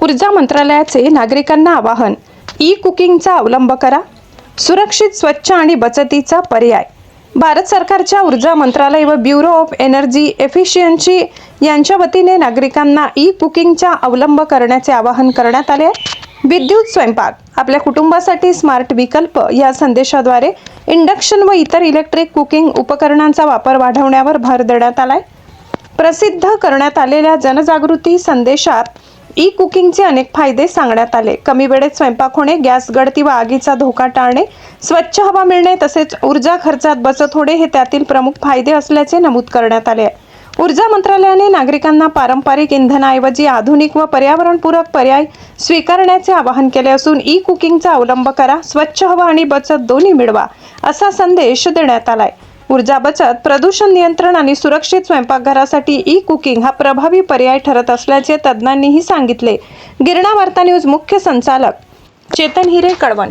ऊर्जा मंत्रालयाचे नागरिकांना आवाहन, ई कुकिंगचा अवलंब करा, सुरक्षित, स्वच्छ आणि बचतीचा पर्याय। भारत सरकारच्या ऊर्जा मंत्रालय व ब्युरो ऑफ एनर्जी एफिशियन्सी यांच्या वतीने नागरिकांना ई कुकिंगचा अवलंब करण्याचे आवाहन करण्यात आले आहे। विद्युत स्वयंपाक आपल्या कुटुंबासाठी स्मार्ट विकल्प या संदेशाद्वारे इंडक्शन व इतर इलेक्ट्रिक कुकिंग उपकरणांचा वापर वाढवण्यावर भर देण्यात आलाय। प्रसिद्ध करण्यात आलेल्या जनजागृती संदेशात ई कुकिंगचे अनेक फायदे सांगण्यात आले। कमी वेळेत स्वयंपाक होणे, गॅस गळती व आगीचा धोका टाळणे, स्वच्छ हवा मिळणे तसेच ऊर्जा खर्चात बचत होणे हे त्यातील प्रमुख फायदे असल्याचे नमूद करण्यात आले आहे। ऊर्जा मंत्रालयाने नागरिकांना पारंपरिक इंधनाऐवजी आधुनिक व पर्यावरणपूरक पर्याय स्वीकारण्याचे आवाहन केले असून ई कुकिंगचा अवलंब करा, स्वच्छ हवा आणि बचत दोन्ही मिळवा असा संदेश देण्यात आलाय। ऊर्जा बचत, प्रदूषण नियंत्रण आणि सुरक्षित स्वयंपाकघरासाठी ई कुकिंग हा प्रभावी पर्याय ठरत असल्याचे तज्ज्ञांनीही सांगितले। गिरणा वार्ता न्यूज मुख्य संचालक चेतन हिरे, कळवण।